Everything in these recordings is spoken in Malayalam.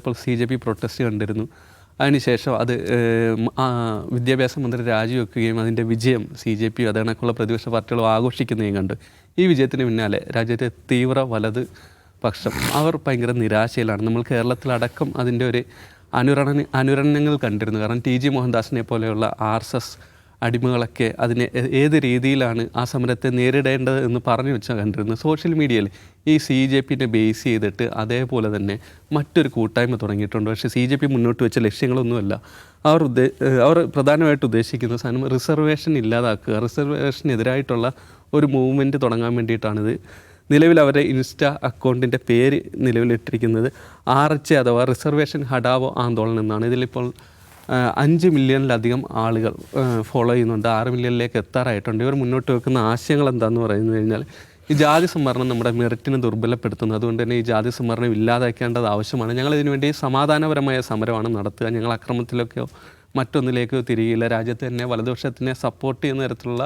ഇപ്പോൾ CJP പ്രൊട്ടസ്റ്റ് കണ്ടിരുന്നു. അതിനുശേഷം അത് വിദ്യാഭ്യാസ മന്ത്രി രാജിവെക്കുകയും അതിൻ്റെ വിജയം CJP അതേണക്കുള്ള പ്രതിപക്ഷ പാർട്ടികളും ആഘോഷിക്കുന്നതും കണ്ടു. ഈ വിജയത്തിന് പിന്നാലെ രാജ്യത്തെ തീവ്ര വലത് പക്ഷം അവർ ഭയങ്കര നിരാശയിലാണ്. നമ്മൾ കേരളത്തിലടക്കം അതിൻ്റെ ഒരു അനുരണനങ്ങൾ കണ്ടിരുന്നു. കാരണം TG മോഹൻദാസിനെ പോലെയുള്ള RSS അടിമകളൊക്കെ അതിനെ ഏത് രീതിയിലാണ് ആ സമരത്തെ നേരിടേണ്ടത് എന്ന് പറഞ്ഞു വെച്ചാൽ കണ്ടിരുന്നു. സോഷ്യൽ മീഡിയയിൽ ഈ CJPനെ ബേസ് ചെയ്തിട്ട് അതേപോലെ തന്നെ മറ്റൊരു കൂട്ടായ്മ തുടങ്ങിയിട്ടുണ്ട്. പക്ഷേ CJP മുന്നോട്ട് വെച്ച ലക്ഷ്യങ്ങളൊന്നുമല്ല. അവർ പ്രധാനമായിട്ട് ഉദ്ദേശിക്കുന്ന സാധനം റിസർവേഷൻ ഇല്ലാതാക്കുക, റിസർവേഷനെതിരായിട്ടുള്ള ഒരു മൂവ്മെൻറ്റ് തുടങ്ങാൻ വേണ്ടിയിട്ടാണിത്. നിലവിൽ അവരുടെ ഇൻസ്റ്റാ അക്കൗണ്ടിൻ്റെ പേര് നിലവിലിട്ടിരിക്കുന്നത് RHA അഥവാ റിസർവേഷൻ ഹഠാവോ ആന്തോളൻ എന്നാണ്. ഇതിലിപ്പോൾ 5 മില്യണിലധികം ആളുകൾ ഫോളോ ചെയ്യുന്നുണ്ട്. 6 മില്യണിലേക്ക് എത്താറായിട്ടുണ്ട്. ഇവർ മുന്നോട്ട് വെക്കുന്ന ആശയങ്ങൾ എന്താണെന്ന് പറയുന്നത് കഴിഞ്ഞാൽ ഈ ജാതി സംവരണം നമ്മുടെ മെറിറ്റിനെ ദുർബലപ്പെടുത്തുന്നു. അതുകൊണ്ട് തന്നെ ഈ ജാതി സംവരണം ഇല്ലാതാക്കേണ്ടത് ആവശ്യമാണ്. ഞങ്ങളിതിനു വേണ്ടി സമാധാനപരമായ സമരമാണ് നടത്തുക. ഞങ്ങൾ അക്രമത്തിലേക്കോ മറ്റൊന്നിലേക്കോ തിരികില്ല. രാജ്യത്ത് തന്നെ വലതുപക്ഷത്തിനെ സപ്പോർട്ട് ചെയ്യുന്ന തരത്തിലുള്ള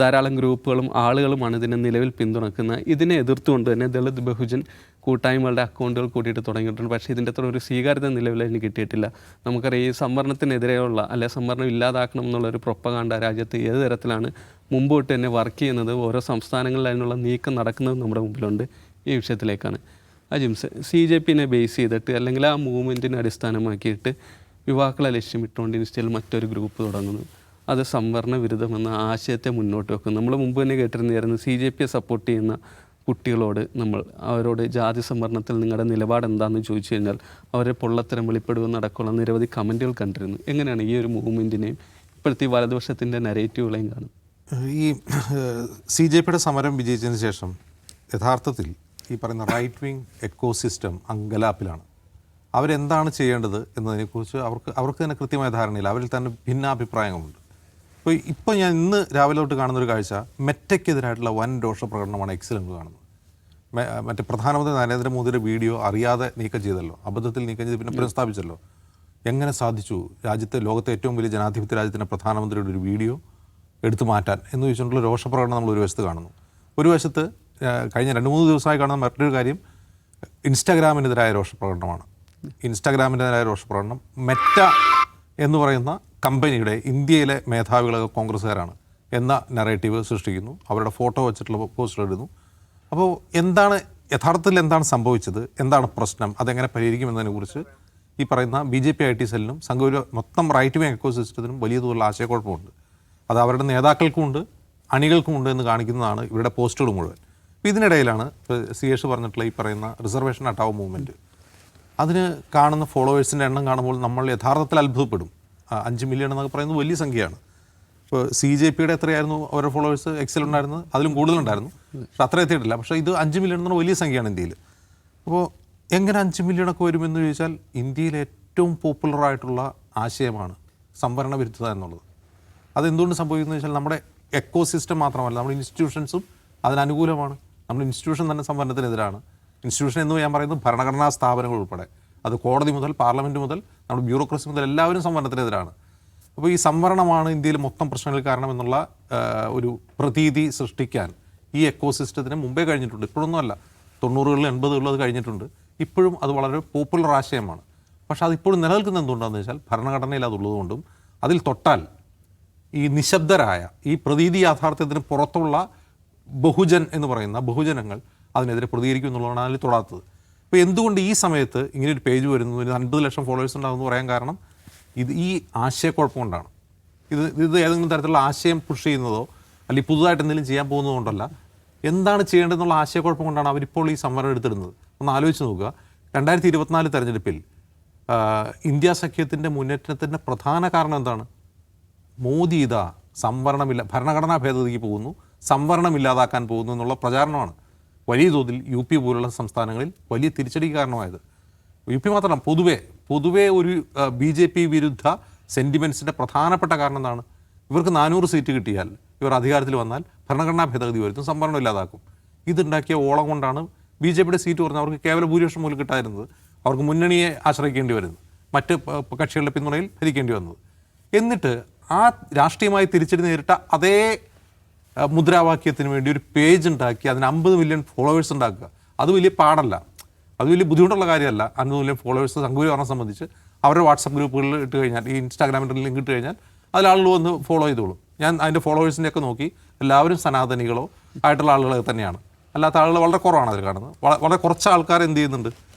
ധാരാളം ഗ്രൂപ്പുകളും ആളുകളുമാണ് ഇതിനെ നിലവിൽ പിന്തുണക്കുന്നത്. ഇതിനെ എതിർത്തുകൊണ്ട് തന്നെ ദളിത് ബഹുജൻ കൂട്ടായ്മകളുടെ അക്കൗണ്ടുകൾ കൂട്ടിയിട്ട് തുടങ്ങിയിട്ടുണ്ട്. പക്ഷേ ഇതിൻ്റെ അത്ര ഒരു സ്വീകാര്യത നിലവിൽ അതിന് കിട്ടിയിട്ടില്ല. നമുക്കറിയാം ഈ സംവരണത്തിനെതിരെയുള്ള അല്ലെ സംവരണം ഇല്ലാതാക്കണം എന്നുള്ളൊരു പ്രൊപ്പഗാണ്ട രാജ്യത്ത് ഏത് തരത്തിലാണ് മുമ്പോട്ട് തന്നെ വർക്ക് ചെയ്യുന്നത്, ഓരോ സംസ്ഥാനങ്ങളിൽ അതിനുള്ള നീക്കം നടക്കുന്നത് നമ്മുടെ മുമ്പിലുണ്ട്. ഈ വിഷയത്തിലേക്കാണ് ജിംസ് CJPനെ ബേസ് ചെയ്തിട്ട് അല്ലെങ്കിൽ ആ മൂവ്മെൻറ്റിനെ അടിസ്ഥാനമാക്കിയിട്ട് യുവാക്കളെ ലക്ഷ്യമിട്ടുകൊണ്ട് ഇൻസ്റ്റയിൽ മറ്റൊരു ഗ്രൂപ്പ് തുടങ്ങുന്നു. അത് സംവരണ വിരുദ്ധമെന്ന ആശയത്തെ മുന്നോട്ട് വെക്കും. നമ്മൾ മുമ്പ് തന്നെ കേട്ടിരുന്നായിരുന്നു CJPയെ സപ്പോർട്ട് ചെയ്യുന്ന കുട്ടികളോട് അവരോട് ജാതി സംവരണത്തിൽ നിങ്ങളുടെ നിലപാട് എന്താണെന്ന് ചോദിച്ചു കഴിഞ്ഞാൽ അവരെ പൊള്ളത്തരം വെളിപ്പെടുമെന്നടക്കമുള്ള നിരവധി കമൻറ്റുകൾ കണ്ടിരുന്നു. എങ്ങനെയാണ് ഈ ഒരു മൂവ്മെൻറ്റിനെയും ഇപ്പോഴത്തെ വലതുപക്ഷത്തിൻ്റെ നരേറ്റീവുകളെയും കാണും? ഈ CJPയുടെ സമരം വിജയിച്ചതിന് ശേഷം യഥാർത്ഥത്തിൽ ഈ പറയുന്ന റൈറ്റ് വിങ് എക്കോസിസ്റ്റം അങ്കലാപ്പിലാണ്. അവരെന്താണ് ചെയ്യേണ്ടത് എന്നതിനെക്കുറിച്ച് അവർക്ക് തന്നെ കൃത്യമായ ധാരണയില്ല. അവരിൽ തന്നെ ഭിന്നാഭിപ്രായങ്ങളുണ്ട്. ഇപ്പോൾ ഞാൻ ഇന്ന് രാവിലെ തൊട്ട് കാണുന്നൊരു കാഴ്ച മെറ്റയ്ക്കെതിരായിട്ടുള്ള വൻ രോഷപ്രകടനമാണ് Xൽ കാണുന്നത്. മറ്റേ പ്രധാനമന്ത്രി നരേന്ദ്രമോദിയുടെ വീഡിയോ അറിയാതെ നീക്കം ചെയ്തല്ലോ, അബദ്ധത്തിൽ നീക്കം ചെയ്ത് പിന്നെ പുനഃസ്ഥാപിച്ചല്ലോ. എങ്ങനെ സാധിച്ചു രാജ്യത്തെ ലോകത്തെ ഏറ്റവും വലിയ ജനാധിപത്യ രാജ്യത്തിൻ്റെ പ്രധാനമന്ത്രിയുടെ ഒരു വീഡിയോ എടുത്തു മാറ്റാൻ എന്ന് ചോദിച്ചുകൊണ്ടുള്ള രോഷപ്രകടനം നമ്മൾ ഒരു വശത്ത് കാണുന്നു. ഒരു വശത്ത് കഴിഞ്ഞ 2-3 ദിവസമായി കാണുന്ന മറ്റൊരു കാര്യം ഇൻസ്റ്റാഗ്രാമിനെതിരായ രോഷപ്രകടനമാണ്. ഇൻസ്റ്റാഗ്രാമിൻ്റെതായ രോഷപ്രകടനം മെറ്റ എന്ന് പറയുന്ന കമ്പനിയുടെ ഇന്ത്യയിലെ മേധാവികളൊക്കെ കോൺഗ്രസ്സുകാരാണ് എന്ന നറേറ്റീവ് സൃഷ്ടിക്കുന്നു. അവരുടെ ഫോട്ടോ വെച്ചിട്ടുള്ള പോസ്റ്റർ ഇടുന്നു. അപ്പോൾ യഥാർത്ഥത്തിൽ എന്താണ് സംഭവിച്ചത്, എന്താണ് പ്രശ്നം, അതെങ്ങനെ പരിഹരിക്കുമെന്നതിനെക്കുറിച്ച് ഈ പറയുന്ന BJP IT സെല്ലിനും സംഘപരിവാര മൊത്തം റൈറ്റ് വിങ് എക്കോസിസ്റ്റത്തിനും വലിയ തോതിലുള്ള ആശയക്കുഴപ്പമുണ്ട്. അത് അവരുടെ നേതാക്കൾക്കുമുണ്ട് അണികൾക്കുമുണ്ട് എന്ന് കാണിക്കുന്നതാണ് ഇവരുടെ പോസ്റ്റുകൾ മുഴുവൻ. അപ്പോൾ ഇതിനിടയിലാണ് CH പറഞ്ഞിട്ടുള്ള ഈ പറയുന്ന റിസർവേഷൻ ഹഠാവോ മൂവ്മെൻറ്റ്. അതിന് കാണുന്ന ഫോളോവേഴ്സിൻ്റെ എണ്ണം കാണുമ്പോൾ നമ്മൾ യഥാർത്ഥത്തിൽ അത്ഭുതപ്പെടും. 5 മില്യൺ എന്നൊക്കെ പറയുന്നത് വലിയ സംഖ്യയാണ്. ഇപ്പോൾ CJPയുടെ എത്രയായിരുന്നു അവരുടെ ഫോളോവേഴ്സ് Xൽ ഉണ്ടായിരുന്നത്? അതിലും കൂടുതലുണ്ടായിരുന്നു. പക്ഷെ അത്ര എത്തിയിട്ടില്ല. പക്ഷേ ഇത് 5 മില്യൺ എന്ന് പറഞ്ഞാൽ വലിയ സംഖ്യയാണ് ഇന്ത്യയിൽ. അപ്പോൾ എങ്ങനെ 5 മില്യണൊക്കെ വരുമെന്ന് ചോദിച്ചാൽ ഇന്ത്യയിലെ ഏറ്റവും പോപ്പുലറായിട്ടുള്ള ആശയമാണ് സംവരണ വിരുദ്ധത എന്നുള്ളത്. അതെന്തുകൊണ്ട് സംഭവിക്കുന്നത് വെച്ചാൽ നമ്മുടെ എക്കോസിസ്റ്റം മാത്രമല്ല, നമ്മുടെ ഇൻസ്റ്റിറ്റ്യൂഷൻസും അതിനനുകൂലമാണ്. നമ്മുടെ ഇൻസ്റ്റിറ്റ്യൂഷൻ തന്നെ സംവരണത്തിനെതിരാണ്. ഇൻസ്റ്റിറ്റ്യൂഷൻ എന്ന് ഞാൻ പറയുന്നത് ഭരണഘടനാ സ്ഥാപനങ്ങൾ ഉൾപ്പെടെ, അത് കോടതി മുതൽ പാർലമെൻറ്റ് മുതൽ നമ്മുടെ ബ്യൂറോക്രസി മുതൽ എല്ലാവരും സംവരണത്തിനെതിരാണ്. അപ്പോൾ ഈ സംവരണമാണ് ഇന്ത്യയിൽ മൊത്തം പ്രശ്നങ്ങൾക്ക് കാരണമെന്നുള്ള ഒരു പ്രതീതി സൃഷ്ടിക്കാൻ ഈ എക്കോസിസ്റ്റത്തിന് മുമ്പേ കഴിഞ്ഞിട്ടുണ്ട്. ഇപ്പോഴൊന്നുമല്ല, 90-കളിലും 80-കളിലും അത് കഴിഞ്ഞിട്ടുണ്ട്. ഇപ്പോഴും അത് വളരെ പോപ്പുലർ ആശയമാണ്. പക്ഷേ അതിപ്പോഴും നിലനിൽക്കുന്നത് എന്തുകൊണ്ടാണെന്ന് വെച്ചാൽ ഭരണഘടനയിൽ അതുള്ളതുകൊണ്ടും അതിൽ തൊട്ടാൽ ഈ നിശബ്ദരായ ഈ പ്രതീതി യാഥാർത്ഥ്യത്തിന് പുറത്തുള്ള ബഹുജൻ എന്ന് പറയുന്ന ബഹുജനങ്ങൾ അതിനെതിരെ പ്രതികരിക്കും എന്നുള്ളതാണ് അതിൽ തൊടാത്തത്. അപ്പോൾ എന്തുകൊണ്ട് ഈ സമയത്ത് ഇങ്ങനെ ഒരു പേജ് വരുന്നു, 50 ലക്ഷം ഫോളോവേഴ്സ് ഉണ്ടാകുമെന്ന് പറയാൻ കാരണം ഈ ആശയക്കുഴപ്പം കൊണ്ടാണ്. ഇത് ഏതെങ്കിലും തരത്തിലുള്ള ആശയം പുഷ് ചെയ്യുന്നതോ അല്ലെങ്കിൽ പുതുതായിട്ട് എന്തെങ്കിലും ചെയ്യാൻ പോകുന്നതുകൊണ്ടല്ല, എന്താണ് ചെയ്യേണ്ടതെന്നുള്ള ആശയക്കുഴപ്പം കൊണ്ടാണ് അവരിപ്പോൾ ഈ സമരം എടുത്തിടുന്നത്. ഒന്ന് ആലോചിച്ച് നോക്കുക. 2024 തെരഞ്ഞെടുപ്പിൽ ഇന്ത്യ സഖ്യത്തിൻ്റെ മുന്നേറ്റത്തിൻ്റെ പ്രധാന കാരണം എന്താണ്? മോദി സംവരണമില്ല, ഭരണഘടനാ ഭേദഗതിക്ക് പോകുന്നു, സംവരണം ഇല്ലാതാക്കാൻ പോകുന്നു എന്നുള്ള പ്രചാരണമാണ് വലിയ തോതിൽ UP പോലുള്ള സംസ്ഥാനങ്ങളിൽ വലിയ തിരിച്ചടിക്ക് കാരണമായത്. UP മാത്രമല്ല, പൊതുവേ ഒരു BJP വിരുദ്ധ സെൻറ്റിമെൻറ്റ്സിൻ്റെ പ്രധാനപ്പെട്ട കാരണം എന്താണ്? ഇവർക്ക് 400 സീറ്റ് കിട്ടിയാൽ ഇവർ അധികാരത്തിൽ വന്നാൽ ഭരണഘടനാ ഭേദഗതി വരുത്തും, സംവരണം ഇല്ലാതാക്കും. ഇതുണ്ടാക്കിയ ഓളം കൊണ്ടാണ് BJPയുടെ സീറ്റ് കുറഞ്ഞ് അവർക്ക് കേവല ഭൂരിപക്ഷം പോലും കിട്ടാതിരുന്നത്. അവർക്ക് മുന്നണിയെ ആശ്രയിക്കേണ്ടി വരുന്നത്, മറ്റ് കക്ഷികളുടെ പിന്തുണയിൽ ഭരിക്കേണ്ടി വന്നത്. എന്നിട്ട് ആ രാഷ്ട്രീയമായി തിരിച്ചടി നേരിട്ട അതേ മുദ്രാവാക്യത്തിന് വേണ്ടി ഒരു പേജ് ഉണ്ടാക്കി അതിന് 50 മില്യൺ ഫോളോവേഴ്സ് ഉണ്ടാക്കുക, അത് വലിയ പാടല്ല. അത് വലിയ ബുദ്ധിമുട്ടുള്ള കാര്യമല്ല. 50 മില്യൺ ഫോളോവേഴ്സ് സംഘപരിവാറിനെ സംബന്ധിച്ച് അവരുടെ വാട്സപ്പ് ഗ്രൂപ്പുകളിൽ ഇട്ട് കഴിഞ്ഞാൽ, ഈ ഇൻസ്റ്റാഗ്രാമിൻ്റെ ലിങ്ക് ഇട്ട് കഴിഞ്ഞാൽ അതിൽ ആളുകൾ വന്ന് ഫോളോ ചെയ്തോളും. ഞാൻ അതിൻ്റെ ഫോളോവേഴ്സിൻ്റെയൊക്കെ നോക്കി, എല്ലാവരും സനാതനികളോ ആയിട്ടുള്ള ആളുകൾ തന്നെയാണ്. അല്ലാത്ത ആളുകൾ വളരെ കുറവാണ് അതിൽ കാണുന്നത്. വളരെ കുറച്ച് ആൾക്കാർ എന്ത് ചെയ്യുന്നുണ്ട്,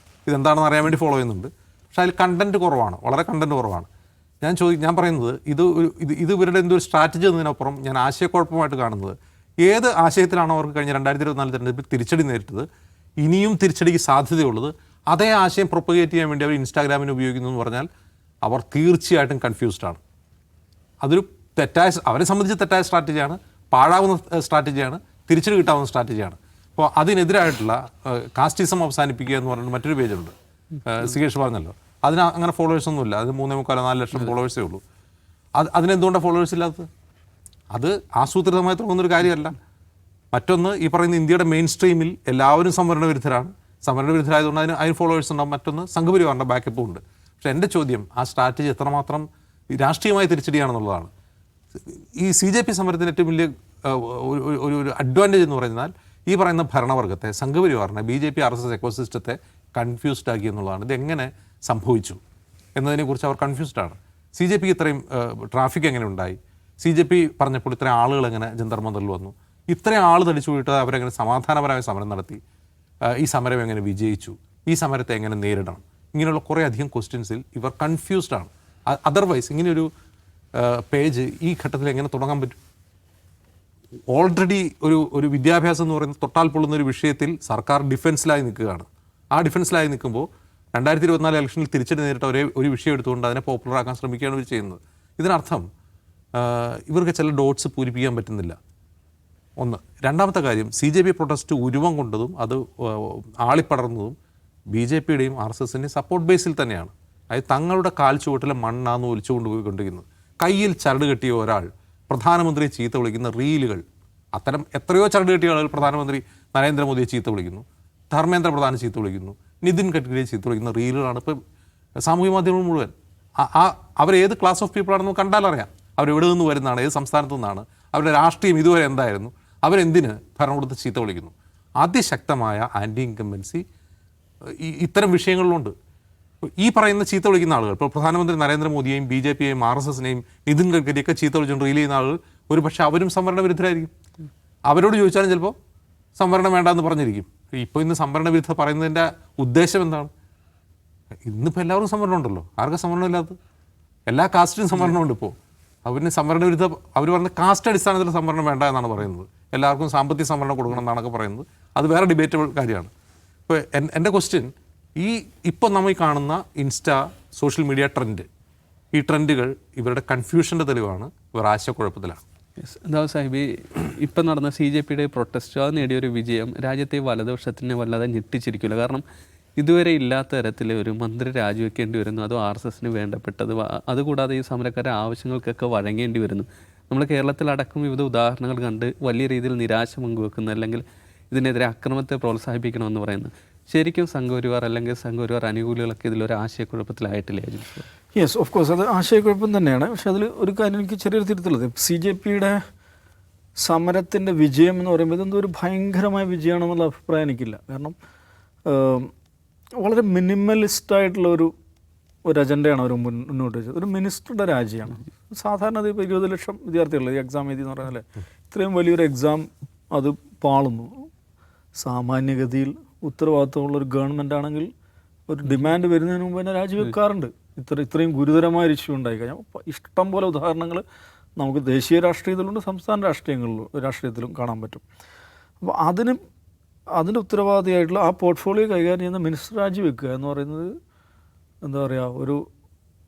ഇതെന്താണെന്ന് അറിയാൻ വേണ്ടി ഫോളോ ചെയ്യുന്നുണ്ട്. പക്ഷേ അതിൽ കണ്ടൻറ്റ് കുറവാണ്, വളരെ കണ്ടൻറ്റ് കുറവാണ്. ഞാൻ പറയുന്നത് ഇത് ഇവരുടെ എന്തൊരു സ്ട്രാറ്റജി എന്നതിനപ്പുറം ഞാൻ ആശയക്കുഴപ്പമായിട്ട് കാണുന്നത്, ഏത് ആശയത്തിലാണോ അവർക്ക് കഴിഞ്ഞ 2024 തെരഞ്ഞെടുപ്പിൽ തിരിച്ചടി നേരിട്ടത്, ഇനിയും തിരിച്ചടിക്ക് സാധ്യതയുള്ളത്, അതേ ആശയം പ്രൊപ്പഗേറ്റ് ചെയ്യാൻ വേണ്ടി അവർ ഇൻസ്റ്റാഗ്രാമിന് ഉപയോഗിക്കുന്നു എന്ന് പറഞ്ഞാൽ അവർ തീർച്ചയായിട്ടും കൺഫ്യൂസ്ഡാണ്. അതൊരു അവരെ സംബന്ധിച്ച് തെറ്റായ സ്ട്രാറ്റജിയാണ്, പാഴാവുന്ന സ്ട്രാറ്റജിയാണ്, തിരിച്ചടി കിട്ടാവുന്ന സ്ട്രാറ്റജിയാണ്. അപ്പോൾ അതിനെതിരായിട്ടുള്ള കാസ്റ്റിസം അവസാനിപ്പിക്കുക എന്ന് പറഞ്ഞിട്ട് മറ്റൊരു പേജുണ്ട്, സികേഷ് പറഞ്ഞല്ലോ. അതിന് അങ്ങനെ ഫോളോവേഴ്സ് ഒന്നുമില്ല. അത് 3.4 ലക്ഷം ഫോളോവേഴ്സേ ഉള്ളൂ. അതിനെന്തുകൊണ്ടാണ് ഫോളോവേഴ്സ് ഇല്ലാത്തത്? അത് ആസൂത്രിതമായി തുടങ്ങുന്നൊരു കാര്യമല്ല. മറ്റൊന്ന്, ഈ പറയുന്ന ഇന്ത്യയുടെ മെയിൻ സ്ട്രീമിൽ എല്ലാവരും സംവരണ വിരുദ്ധരാണ്. സംവരണ വിരുദ്ധരായതുകൊണ്ട് അതിന് ഫോളോവേഴ്സ് ഉണ്ടാവും. മറ്റൊന്ന്, സംഘപരിവാറിൻ്റെ ബാക്കപ്പും ഉണ്ട്. പക്ഷേ എൻ്റെ ചോദ്യം, ആ സ്ട്രാറ്റജി എത്രമാത്രം രാഷ്ട്രീയമായി തിരിച്ചടിയാണെന്നുള്ളതാണ്. ഈ CJP സമരത്തിന് ഏറ്റവും വലിയ ഒരു അഡ്വാൻറ്റേജ് എന്ന് പറഞ്ഞാൽ, ഈ പറയുന്ന ഭരണവർഗത്തെ, സംഘപരിവാറിനെ, BJP RSS എക്കോസിസ്റ്റത്തെ കൺഫ്യൂസ്ഡ് ആക്കി എന്നുള്ളതാണ്. ഇതെങ്ങനെ സംഭവിച്ചു എന്നതിനെക്കുറിച്ച് അവർ കൺഫ്യൂസ്ഡാണ്. CJPക്ക് ഇത്രയും ട്രാഫിക് എങ്ങനെ ഉണ്ടായി, CJP പറഞ്ഞപ്പോൾ ഇത്രയും ആളുകൾ എങ്ങനെ ജന്തർ മന്ദറിൽ വന്നു, ഇത്രയും ആൾ തടിച്ചു പോയിട്ട് അവരെങ്ങനെ സമാധാനപരമായ സമരം നടത്തി, ഈ സമരം എങ്ങനെ വിജയിച്ചു, ഈ സമരത്തെ എങ്ങനെ നേരിടണം, ഇങ്ങനെയുള്ള കുറേ അധികം ക്വസ്റ്റ്യൻസിൽ ഇവർ കൺഫ്യൂസ്ഡാണ്. അതർവൈസ് ഇങ്ങനെയൊരു പേജ് ഈ ഘട്ടത്തിൽ എങ്ങനെ തുടങ്ങാൻ പറ്റും? ഓൾറെഡി ഒരു വിദ്യാഭ്യാസം എന്ന് പറയുന്ന തൊട്ടാൽ പൊള്ളുന്ന ഒരു വിഷയത്തിൽ സർക്കാർ ഡിഫൻസിലായി നിൽക്കുകയാണ്. ആ ഡിഫൻസിലായി നിൽക്കുമ്പോൾ 2024 ഇലക്ഷനിൽ തിരിച്ചടി നേരിട്ട ഒരു വിഷയം എടുത്തുകൊണ്ട് അതിനെ പോപ്പുലറാക്കാൻ ശ്രമിക്കുകയാണ് ഇവർ ചെയ്യുന്നത്. ഇതിനർത്ഥം ഇവർക്ക് ചില ഡോട്ട്സ് പൂരിപ്പിക്കാൻ പറ്റുന്നില്ല. ഒന്ന്. രണ്ടാമത്തെ കാര്യം, CJP പ്രൊട്ടസ്റ്റ് ഉരുവം കൊണ്ടതും അത് ആളിപ്പടർന്നതും BJPയുടെയും RSSൻ്റെയും സപ്പോർട്ട് ബേസിൽ തന്നെയാണ്. അതായത് തങ്ങളുടെ കാൽ ചുവട്ടിലെ മണ്ണാന്ന് ഒലിച്ചു കൊണ്ടുപോയിക്കൊണ്ടിരിക്കുന്നത്. കയ്യിൽ ചരട് കെട്ടിയ ഒരാൾ പ്രധാനമന്ത്രിയെ ചീത്ത വിളിക്കുന്ന റീലുകൾ, അത്തരം എത്രയോ ചരട് കെട്ടിയ ആളുകൾ പ്രധാനമന്ത്രി നരേന്ദ്രമോദിയെ ചീത്ത വിളിക്കുന്നു, ധർമ്മേന്ദ്ര പ്രധാനെ ചീത്ത വിളിക്കുന്നു, നിതിൻ ഗഡ്കരിയെ ചീത്ത വിളിക്കുന്ന റീലുകളാണ് ഇപ്പോൾ സാമൂഹ്യ മാധ്യമങ്ങൾ മുഴുവൻ. അവരേത് ക്ലാസ് ഓഫ് പീപ്പിളാണെന്ന് കണ്ടാലറിയാം. അവരെവിടെ നിന്ന് വരുന്നതാണ്, ഏത് സംസ്ഥാനത്തു നിന്നാണ്, അവരുടെ രാഷ്ട്രീയം ഇതുവരെ എന്തായിരുന്നു, അവരെന്തിന് ഭരണകൂടത്തെ ചീത്ത വിളിക്കുന്നു. അതിശക്തമായ ആൻറ്റി ഇൻകംബൻസി ഇത്തരം വിഷയങ്ങളിലുണ്ട്. ഈ പറയുന്ന ചീത്ത വിളിക്കുന്ന ആളുകൾ, ഇപ്പോൾ പ്രധാനമന്ത്രി നരേന്ദ്രമോദിയെയും BJPയെയും RSSനെയും നിതിൻ ഗഡ്കരിയൊക്കെ ചീത്ത വിളിച്ചുകൊണ്ട് റീൽ ചെയ്യുന്ന ആളുകൾ ഒരു പക്ഷേ അവരും സംവരണ വിരുദ്ധരായിരിക്കും. അവരോട് ചോദിച്ചാലും ചിലപ്പോൾ സംവരണം വേണ്ടെന്ന് പറഞ്ഞിരിക്കും. ഇപ്പോൾ ഇന്ന് സംവരണ വിരുദ്ധ പറയുന്നതിൻ്റെ ഉദ്ദേശം എന്താണ്? ഇന്നിപ്പോൾ എല്ലാവർക്കും സംവരണം ഉണ്ടല്ലോ. ആർക്കും സംവരണം ഇല്ലാത്തത്? എല്ലാ കാസ്റ്റിനും സംവരണമുണ്ട്. ഇപ്പോൾ അവരിന് സംവരണ വിരുദ്ധ, അവർ പറഞ്ഞ കാസ്റ്റ് അടിസ്ഥാനത്തിൽ സംവരണം വേണ്ട എന്നാണ് പറയുന്നത്. എല്ലാവർക്കും സാമ്പത്തിക സംവരണം കൊടുക്കണം എന്നാണൊക്കെ പറയുന്നത്. അത് വേറെ ഡിബേറ്റബിൾ കാര്യമാണ്. ഇപ്പോൾ എൻ്റെ ക്വസ്റ്റ്യൻ, ഇപ്പോൾ നമ്മൾ ഈ കാണുന്ന സോഷ്യൽ മീഡിയ ട്രെൻഡ്, ഈ ട്രെൻഡുകൾ ഇവരുടെ കൺഫ്യൂഷൻ്റെ തെളിവാണ്. ഇവർ ആശയക്കുഴപ്പത്തിലാണ്. എന്താ സാഹിബ്, ഇപ്പം നടന്ന CJPയുടെ പ്രൊട്ടസ്റ്റ്, അത് നേടിയൊരു വിജയം രാജ്യത്തെ വലതുപക്ഷത്തിനെ വല്ലാതെ ഞെട്ടിച്ചിരിക്കില്ല. കാരണം ഇതുവരെ ഇല്ലാത്ത തരത്തിൽ ഒരു മന്ത്രി രാജിവെക്കേണ്ടി വരുന്നു, അതും RSSന് വേണ്ടപ്പെട്ടത്. അതുകൂടാതെ ഈ സമരക്കാരുടെ ആവശ്യങ്ങൾക്കൊക്കെ വഴങ്ങേണ്ടി വരുന്നു. നമ്മൾ കേരളത്തിലടക്കം വിവിധ ഉദാഹരണങ്ങൾ കണ്ട് വലിയ രീതിയിൽ നിരാശ പങ്കുവെക്കുന്നു, അല്ലെങ്കിൽ ഇതിനെതിരെ അക്രമത്തെ പ്രോത്സാഹിപ്പിക്കണമെന്ന് പറയുന്നു. ശരിക്കും സംഘപരിവാർ അല്ലെങ്കിൽ സംഘപരിവാർ അനുകൂലികളൊക്കെ ഇതിലൊരു ആശയക്കുഴപ്പത്തിലായിട്ടില്ലേ? യെസ്, ഓഫ് കോഴ്സ് അത് ആശയക്കുഴപ്പം തന്നെയാണ്. പക്ഷേ അതിൽ ഒരു കാര്യം എനിക്ക് ചെറിയൊരു തിരുത്തുള്ളത്, CJPയുടെ സമരത്തിൻ്റെ വിജയം എന്ന് പറയുമ്പോൾ ഇതെന്തോ ഒരു ഭയങ്കരമായ വിജയമാണെന്നുള്ള അഭിപ്രായം എനിക്കില്ല. കാരണം വളരെ മിനിമലിസ്റ്റായിട്ടുള്ള ഒരു അജണ്ടയാണ് അവർ മുന്നോട്ട് വെച്ചത്. ഒരു മിനിസ്റ്ററുടെ രാജ്യമാണ്. സാധാരണ ഇപ്പോൾ 20 ലക്ഷം വിദ്യാർത്ഥികൾ ഈ എക്സാം എഴുതി എന്ന് പറയുന്നല്ലേ, ഇത്രയും വലിയൊരു എക്സാം അത് പാളുന്നു. സാമാന്യഗതിയിൽ ഉത്തരവാദിത്തമുള്ളൊരു ഗവൺമെൻറ് ആണെങ്കിൽ ഒരു ഡിമാൻഡ് വരുന്നതിന് മുമ്പ് തന്നെ രാജിവെക്കാറുണ്ട്. ഇത്രയും ഗുരുതരമായ ഇഷ്യൂ ഉണ്ടായി കഴിഞ്ഞാൽ ഇഷ്ടം പോലെ ഉദാഹരണങ്ങൾ നമുക്ക് ദേശീയ രാഷ്ട്രീയത്തിലുണ്ട്, സംസ്ഥാന രാഷ്ട്രീയത്തിലും കാണാൻ പറ്റും. അപ്പോൾ അതിൻ്റെ ഉത്തരവാദിയായിട്ടുള്ള ആ പോർട്ട്ഫോളിയോ കൈകാര്യം ചെയ്യുന്ന മിനിസ്റ്റർ രാജിവെക്കുക എന്ന് പറയുന്നത് എന്താ പറയുക, ഒരു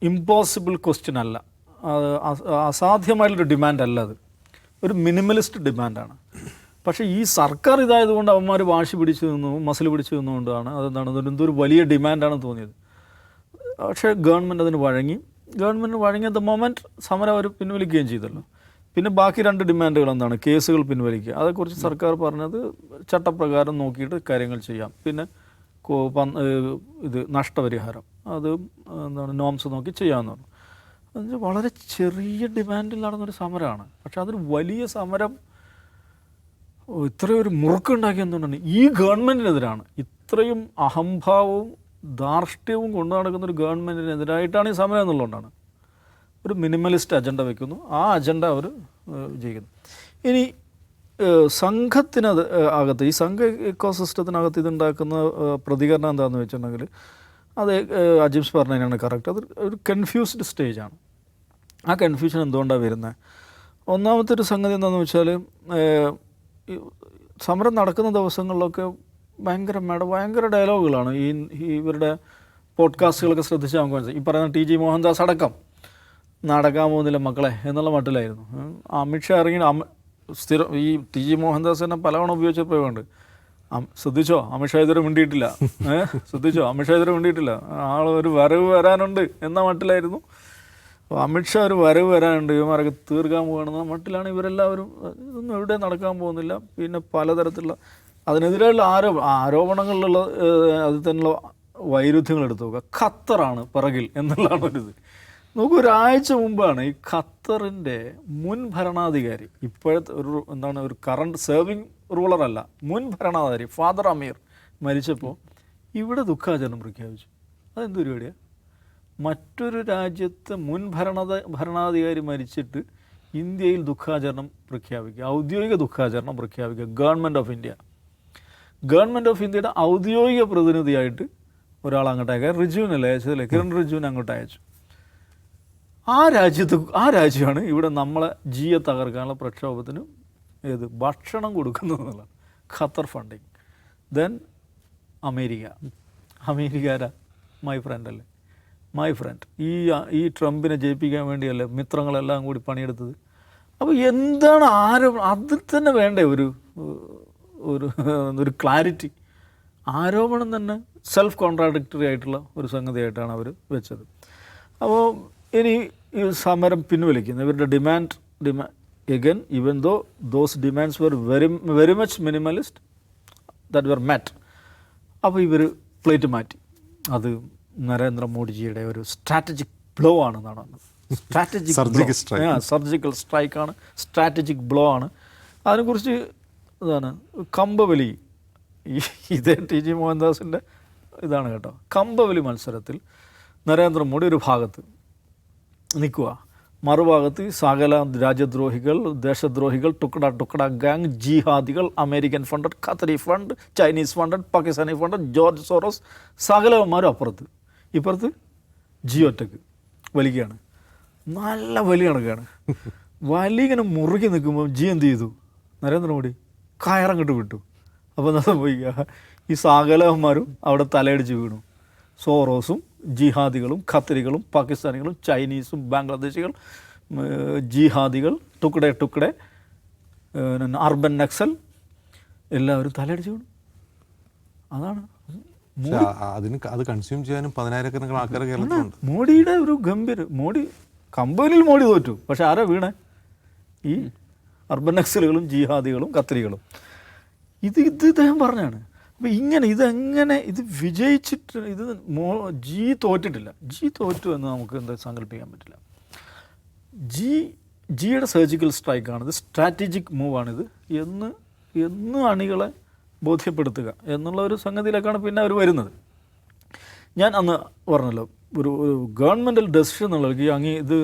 ഇമ്പോസിബിൾ ക്വസ്റ്റ്യൻ അല്ല, അസാധ്യമായിട്ടുള്ളൊരു ഡിമാൻഡ് അല്ല, അത് ഒരു മിനിമലിസ്റ്റ് ഡിമാൻഡാണ്. പക്ഷേ ഈ സർക്കാർ ഇതായതുകൊണ്ട് അവന്മാർ വാശി പിടിച്ചു നിന്നു, മസിൽ പിടിച്ചു നിന്നുകൊണ്ടാണ് അതെന്താണ് എന്തൊരു വലിയ ഡിമാൻഡാണെന്ന് തോന്നിയത്. പക്ഷേ ഗവൺമെൻറ് അതിന് വഴങ്ങി. ഗവൺമെൻറ് വഴങ്ങിയ ദ മൊമെൻറ്റ് സമരം അവർ പിൻവലിക്കുകയും ചെയ്തല്ലോ. പിന്നെ ബാക്കി 2 ഡിമാൻഡുകൾ എന്താണ്? കേസുകൾ പിൻവലിക്കുക. അതേക്കുറിച്ച് സർക്കാർ പറഞ്ഞത് ചട്ടപ്രകാരം നോക്കിയിട്ട് കാര്യങ്ങൾ ചെയ്യാം. പിന്നെ ഇത് നഷ്ടപരിഹാരം, അത് എന്താണ് നോംസ് നോക്കി ചെയ്യാമെന്ന് പറഞ്ഞു. അത് വളരെ ചെറിയ ഡിമാൻഡിൽ നടന്നൊരു സമരമാണ്. പക്ഷെ അതൊരു വലിയ സമരം ഇത്രയൊരു മുറുക്കുണ്ടാക്കി എന്തുകൊണ്ടാണ്? ഈ ഗവൺമെൻറ്റിനെതിരാണ്. ഇത്രയും അഹംഭാവവും ധാർഷ്ട്യവും കൊണ്ടു നടക്കുന്ന ഒരു ഗവൺമെൻറ്റിനെതിരായിട്ടാണ് ഈ സമരം എന്നുള്ളതുകൊണ്ടാണ്. ഒരു മിനിമലിസ്റ്റ് അജണ്ട വയ്ക്കുന്നു, ആ അജണ്ട അവർ വിജയിക്കുന്നു. ഇനി സംഘത്തിനത് അകത്ത്, ഈ സംഘ ഇക്കോസിസ്റ്റത്തിനകത്ത് ഇതുണ്ടാക്കുന്ന പ്രതികരണം എന്താണെന്ന് വെച്ചിട്ടുണ്ടെങ്കിൽ, അത് അജിംസ് പറഞ്ഞതിനാണ് കറക്റ്റ്, അത് ഒരു കൺഫ്യൂസ്ഡ് സ്റ്റേജാണ്. ആ കൺഫ്യൂഷൻ എന്തുകൊണ്ടാണ് വരുന്നത്? ഒന്നാമത്തെ ഒരു സംഗതി എന്താണെന്ന് വെച്ചാൽ, സമരം നടക്കുന്ന ദിവസങ്ങളിലൊക്കെ ഭയങ്കര ഡയലോഗുകളാണ്. ഇവരുടെ പോഡ്കാസ്റ്റുകളൊക്കെ ശ്രദ്ധിച്ചാൽ നമുക്ക് മനസ്സിലായി. ഈ പറയുന്ന ടി ജി മോഹൻദാസ് അടക്കം നടക്കാൻ പോകുന്നില്ല മക്കളെ എന്നുള്ള മട്ടിലായിരുന്നു. അമിത്ഷാ ഇറങ്ങി സ്ഥിരം ഈ ടി ജി മോഹൻദാസ് തന്നെ പലവണ്ണം ഉപയോഗിച്ചപ്പോൾ വേണ്ട ശ്രദ്ധിച്ചോ അമിത്ഷാ ഇതുവരെ മിണ്ടിയിട്ടില്ല, ശ്രദ്ധിച്ചോ അമിത്ഷാ ഇതുവരെ മിണ്ടിയിട്ടില്ല, ഒരു വരവ് വരാനുണ്ട് എന്ന മട്ടിലായിരുന്നു. അപ്പോൾ അമിത്ഷാ ഒരു വരവ് വരാനുണ്ട്, ഇവന്മാരൊക്കെ തീർക്കാൻ പോകണമെന്ന മട്ടിലാണ് ഇവരെല്ലാവരും. ഇതൊന്നും എവിടെ നടക്കാൻ പോകുന്നില്ല. പിന്നെ പലതരത്തിലുള്ള അതിനെതിരെയുള്ള ആരോപണങ്ങളിലുള്ള അതിൽ തന്നെയുള്ള വൈരുദ്ധ്യങ്ങൾ എടുത്തു നോക്കുക. ഖത്തറാണ് പിറകിൽ എന്നുള്ളതാണ് ഒരിത്. നമുക്ക് ഒരാഴ്ച മുമ്പാണ് ഈ ഖത്തറിൻ്റെ മുൻ ഭരണാധികാരി, ഇപ്പോഴത്തെ ഒരു കറണ്ട് സേവിങ് റൂളറല്ല, മുൻ ഭരണാധികാരി ഫാദർ അമീർ മരിച്ചപ്പോൾ ഇവിടെ ദുഃഖാചരണം പ്രഖ്യാപിച്ചു. അതെന്ത് പരിപാടിയാണ്? മറ്റൊരു രാജ്യത്തെ മുൻ ഭരണാധികാരി മരിച്ചിട്ട് ഇന്ത്യയിൽ ദുഃഖാചരണം പ്രഖ്യാപിക്കുക, ഔദ്യോഗിക ദുഃഖാചരണം പ്രഖ്യാപിക്കുക. ഗവൺമെൻറ് ഓഫ് ഇന്ത്യയുടെ ഔദ്യോഗിക പ്രതിനിധിയായിട്ട് ഒരാൾ അങ്ങോട്ട് അയക്കുക. റിജുവിനല്ലേ അയച്ചതല്ലേ, കിരൺ റിജുവിനെ അങ്ങോട്ട് അയച്ചു. ആ രാജ്യമാണ് ഇവിടെ നമ്മളെ ജിയെ തകർക്കാനുള്ള പ്രക്ഷോഭത്തിന് ഭക്ഷണം കൊടുക്കുന്നതെന്നുള്ളതാണ്. Qatar funding. Then America my friend അല്ലേ, മൈ ഫ്രണ്ട്. ഈ ട്രംപിനെ ജയിപ്പിക്കാൻ വേണ്ടിയല്ലേ മിത്രങ്ങളെല്ലാം കൂടി പണിയെടുത്തത്. അപ്പോൾ എന്താണ് അതിൽ തന്നെ വേണ്ടേ ഒരു ക്ലാരിറ്റി. ആരോപണം തന്നെ സെൽഫ് കോൺട്രാഡിക്ടറി ആയിട്ടുള്ള ഒരു സംഗതിയായിട്ടാണ് അവർ വെച്ചത്. അപ്പോൾ ഇനി ഈ സമരം പിൻവലിക്കുന്നു. ഇവരുടെ demand again, even though those demands were very much minimalist, that were met. അപ്പോൾ ഇവർ പ്ലേറ്റ് മാറ്റി. അത് നരേന്ദ്രമോദിജിയുടെ ഒരു സ്ട്രാറ്റജിക് ബ്ലോ ആണെന്നാണ് പറഞ്ഞത്. സർജിക്കൽ സ്ട്രൈക്കാണ്, സ്ട്രാറ്റജിക് ബ്ലോ ആണ്. അതിനെക്കുറിച്ച് ഇതാണ് കമ്പവലി. ഇതേ ടി ജി മോഹൻദാസിൻ്റെ ഇതാണ് കേട്ടോ. കമ്പവലി മത്സരത്തിൽ നരേന്ദ്രമോദി ഒരു ഭാഗത്ത് നിൽക്കുക, മറുഭാഗത്ത് സകല രാജ്യദ്രോഹികൾ, ദേശദ്രോഹികൾ, ടുക്കട ഗാങ്, ജിഹാദികൾ, American funded, Qatari fund, Chinese funded, Pakistani funded, George Soros, സകലവന്മാരും അപ്പുറത്ത്. ഇപ്പുറത്ത് ജിയോടെക് വലിക്കുകയാണ്. നല്ല വലിയ കണക്കാണ്. വലിയ ഇങ്ങനെ മുറുകി നിൽക്കുമ്പോൾ ജി എന്ത് ചെയ്തു? നരേന്ദ്രമോദി കയറങ്ങോട്ട് വിട്ടു. അപ്പോൾ എന്താ സംഭവിക്കുക? ഈ സകലവന്മാരും അവിടെ തലയടിച്ച് വീണു. സോറോസും ജിഹാദികളും ഖത്തരികളും പാകിസ്ഥാനികളും ചൈനീസും ബാംഗ്ലാദേശികൾ, ജിഹാദികൾ, ടുക്കടെ അർബൻ നക്സൽ എല്ലാവരും തലയടിച്ചു വീണു. അതാണ് അത് കൺസ്യൂം ചെയ്യാനും 10,000 ആൾക്കാർ കേരളത്തിലുണ്ട്. മോഡിയുടെ ഒരു കമ്പനിയിൽ മോഡി തോറ്റു. പക്ഷെ ആരാ വീണേ? ഈ അർബൻ നക്സലുകളും ജിഹാദികളും ഖത്തരികളും. ഇത് ഇദ്ദേഹം പറഞ്ഞാണ്. അപ്പോൾ ഇത് വിജയിച്ചിട്ട് ജി തോറ്റിട്ടില്ല. ജി തോറ്റു എന്ന് നമുക്ക് എന്താ സങ്കല്പിക്കാൻ പറ്റില്ല. ജിയുടെ സർജിക്കൽ സ്ട്രൈക്കാണിത്, സ്ട്രാറ്റജിക് മൂവാണിത് എന്ന് അണികളെ ബോധ്യപ്പെടുത്തുക എന്നുള്ള ഒരു സംഗതിയിലേക്കാണ് പിന്നെ അവർ വരുന്നത്. ഞാൻ അന്ന് പറഞ്ഞല്ലോ, ഒരു ഗവൺമെൻറ്റൽ ഡെസിഷൻ എന്നുള്ളത് ഇത്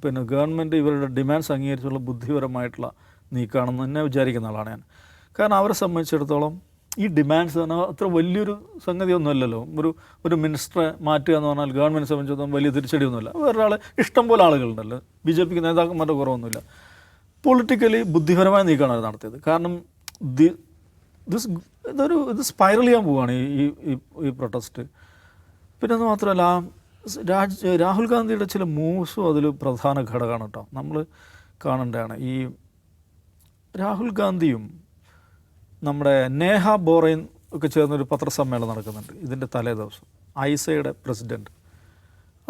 പിന്നെ ഗവൺമെൻറ് ഇവരുടെ ഡിമാൻഡ്സ് അംഗീകരിച്ചുള്ള ബുദ്ധിപരമായിട്ടുള്ള നീക്കമാണെന്ന് തന്നെ വിചാരിക്കുന്ന ആളാണ് ഞാൻ. കാരണം അവരെ സംബന്ധിച്ചിടത്തോളം ഈ ഡിമാൻഡ്സ് പറഞ്ഞാൽ അത്ര വലിയൊരു സംഗതിയൊന്നുമല്ലല്ലോ. ഒരു മിനിസ്റ്ററെ മാറ്റുക എന്ന് പറഞ്ഞാൽ ഗവൺമെൻറ് സംബന്ധിച്ചിടത്തോളം വലിയ തിരിച്ചടിയൊന്നുമില്ല. വേറൊരാൾ ഇഷ്ടംപോലെ ആളുകളുണ്ടല്ലോ, BJP നേതാക്കന്മാരുടെ കുറവൊന്നുമില്ല. പൊളിറ്റിക്കലി ബുദ്ധിപരമായ നീക്കമാണ് അവർ നടത്തിയത്. കാരണം ഇത് സ്പൈറൽ ചെയ്യാൻ പോവുകയാണ് ഈ പ്രൊട്ടസ്റ്റ്. പിന്നെ അത് മാത്രമല്ല, രാഹുൽ ഗാന്ധിയുടെ ചില മൂവ്സും അതിൽ പ്രധാന ഘടകമാണ് കേട്ടോ. നമ്മൾ കാണേണ്ടതാണ്. ഈ രാഹുൽ ഗാന്ധിയും നമ്മുടെ നേഹ ബോറയും ഒക്കെ ചേർന്നൊരു പത്രസമ്മേളനം നടക്കുന്നുണ്ട് ഇതിൻ്റെ തലേ ദിവസം. ഐസയുടെ പ്രസിഡൻറ്റ്.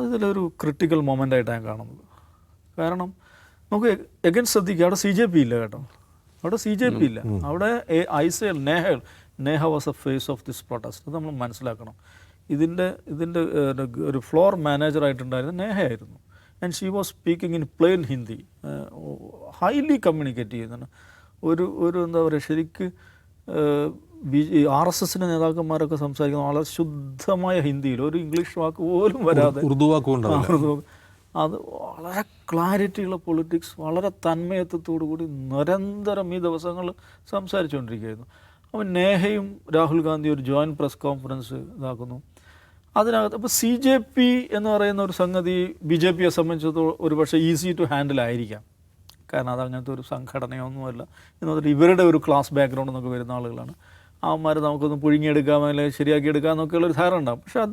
അതിലൊരു ക്രിട്ടിക്കൽ മൊമെൻ്റായിട്ടാണ് ഞാൻ കാണുന്നത്. കാരണം നമുക്ക് എഗൻ ശ്രദ്ധിക്കുക, അവിടെ CJP ഇല്ല കേട്ടോ. അവിടെ CJP ഇല്ല. അവിടെ AISA Neha was a face of this protest. അത് നമ്മൾ മനസ്സിലാക്കണം. ഇതിൻ്റെ ഒരു ഫ്ലോർ മാനേജറായിട്ടുണ്ടായിരുന്ന നേഹയായിരുന്നു. And she was speaking in plain Hindi, highly communicate ചെയ്യുന്നതാണ്. ഒരു എന്താ പറയുക, ശരിക്ക് RSS നേതാക്കന്മാരൊക്കെ സംസാരിക്കുന്ന വളരെ ശുദ്ധമായ ഹിന്ദിയിൽ, ഒരു ഇംഗ്ലീഷ് വാക്ക് പോലും വരാതെ, ഉറുദു വാക്കുണ്ടാവില്ല. അത് വളരെ ക്ലാരിറ്റിയുള്ള പൊളിറ്റിക്സ്, വളരെ തന്മയത്വത്തോടു കൂടി നിരന്തരം ഈ ദിവസങ്ങൾ സംസാരിച്ചുകൊണ്ടിരിക്കുകയായിരുന്നു. അപ്പോൾ നേഹയും രാഹുൽ ഗാന്ധി ഒരു ജോയിൻറ്റ് പ്രസ് കോൺഫറൻസ് ഇതാക്കുന്നു. അതിനകത്ത് അപ്പോൾ CJP എന്ന് പറയുന്ന ഒരു സംഗതി BJPയെ സംബന്ധിച്ചിടത്തോളം ഒരു പക്ഷേ ഈസി ടു ഹാൻഡിൽ ആയിരിക്കാം. കാരണം അത് അങ്ങനത്തെ ഒരു സംഘടനയൊന്നുമല്ല. എന്ന് പറഞ്ഞിട്ട് ഇവരുടെ ഒരു ക്ലാസ് ബാക്ക്ഗ്രൗണ്ട് എന്നൊക്കെ വരുന്ന ആളുകളാണ്. അവന്മാർ നമുക്കൊന്ന് പുഴുങ്ങിയെടുക്കാം അല്ലെങ്കിൽ ശരിയാക്കിയെടുക്കാം എന്നൊക്കെയുള്ള ഒരു ധാരണ ഉണ്ടാകും. പക്ഷേ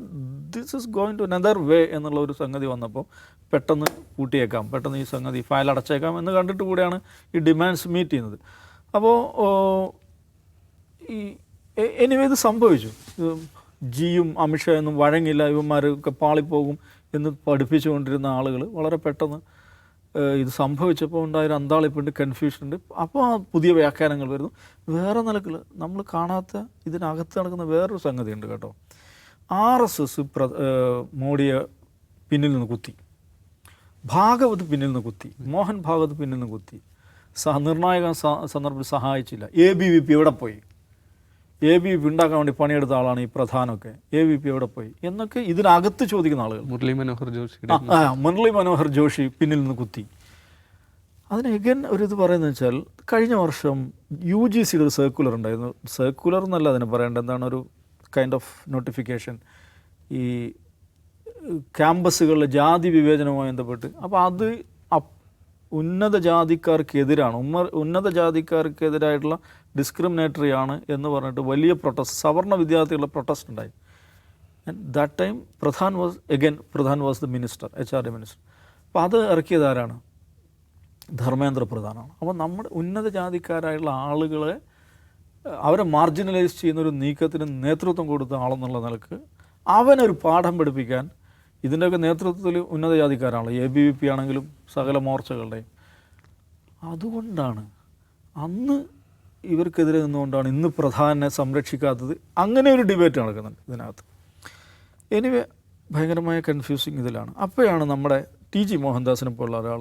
this is going to another way എന്നുള്ള ഒരു സംഗതി വന്നപ്പോൾ പെട്ടെന്ന് പൂട്ടിയേക്കാം, പെട്ടെന്ന് ഈ സംഗതി ഫയൽ അടച്ചേക്കാം എന്ന് കണ്ടിട്ട് കൂടെയാണ് ഈ ഡിമാൻഡ്സ് മീറ്റ് ചെയ്യുന്നത്. അപ്പോൾ ഈ എനിവേ ഇത് സംഭവിച്ചു. ജിയും അമിത്ഷായൊന്നും വഴങ്ങില്ല, ഇവന്മാരൊക്കെ പാളിപ്പോകും എന്ന് പഠിപ്പിച്ചുകൊണ്ടിരുന്ന ആളുകൾ വളരെ പെട്ടെന്ന് ഇത് സംഭവിച്ചപ്പോൾ ഉണ്ടായൊരു അന്താളിപ്പുണ്ട്, കൺഫ്യൂഷനുണ്ട്. അപ്പോൾ ആ പുതിയ വ്യാഖ്യാനങ്ങൾ വരുന്നു. വേറെ നിലക്കിൽ നമ്മൾ കാണാത്ത ഇതിനകത്ത് നടക്കുന്ന വേറൊരു സംഗതിയുണ്ട് കേട്ടോ. RSS മോഡിയെ പിന്നിൽ നിന്ന് കുത്തി, ഭാഗവത് പിന്നിൽ നിന്ന് കുത്തി, മോഹൻ ഭാഗവത് പിന്നിൽ നിന്ന് കുത്തി, നിർണായക സന്ദർഭത്തിൽ സഹായിച്ചില്ല. ABVP എവിടെ പോയി, ABVP ഉണ്ടാക്കാൻ വേണ്ടി പണിയെടുത്ത ആളാണ് ഈ പ്രധാനമൊക്കെ, ABVP എവിടെ പോയി എന്നൊക്കെ ഇതിനകത്ത് ചോദിക്കുന്ന ആളുകൾ. മുരളി മനോഹർ ജോഷി പിന്നിൽ നിന്ന് കുത്തി. അതിന് എഗൻ ഒരു ഇത് പറയുന്നത് വെച്ചാൽ, കഴിഞ്ഞ വർഷം UGCയുടെ ഒരു സർക്കുലർ ഉണ്ടായിരുന്നു. സർക്കുലർ എന്നല്ല അതിന് പറയേണ്ടത്, എന്താണ്, ഒരു കൈൻഡ് ഓഫ് നോട്ടിഫിക്കേഷൻ, ഈ ക്യാമ്പസുകളിലെ ജാതി വിവേചനവുമായി ബന്ധപ്പെട്ട്. അപ്പോൾ അത് ഉന്നത ജാതിക്കാർക്കെതിരാണ്, ഉന്നത ജാതിക്കാർക്കെതിരായിട്ടുള്ള ഡിസ്ക്രിമിനേറ്ററി ആണ് എന്ന് പറഞ്ഞിട്ട് വലിയ പ്രൊട്ടസ്റ്റ്, സവർണ വിദ്യാർത്ഥികളുടെ പ്രൊട്ടസ്റ്റ് ഉണ്ടായി. And that time Pradhan was the minister, HRD minister. അപ്പോൾ അത് ഇറക്കിയത് ആരാണ്? ധർമ്മേന്ദ്ര പ്രധാനാണ്. അപ്പോൾ നമ്മുടെ ഉന്നത ജാതിക്കാരായുള്ള ആളുകളെ അവരെ മാർജിനലൈസ് ചെയ്യുന്നൊരു നീക്കത്തിന് നേതൃത്വം കൊടുത്ത ആളെന്നുള്ള നിലക്ക് അവനൊരു പാഠം പഠിപ്പിക്കാൻ ഇതിൻ്റെയൊക്കെ നേതൃത്വത്തിൽ ഉന്നത ജാതിക്കാരാണല്ലോ, ABVP ആണെങ്കിലും സകല മോർച്ചകളുടെയും. അതുകൊണ്ടാണ് അന്ന് ഇവർക്കെതിരെ നിന്നുകൊണ്ടാണ് ഇന്ന് പ്രധാനെ സംരക്ഷിക്കാത്തത്. അങ്ങനെ ഒരു ഡിബേറ്റ് നടക്കുന്നുണ്ട് ഇതിനകത്ത്. എനിവേ ഭയങ്കരമായ കൺഫ്യൂസിങ് ഇതിലാണ്. അപ്പോഴാണ് നമ്മുടെ TG മോഹൻദാസിനെ പോലുള്ള ഒരാൾ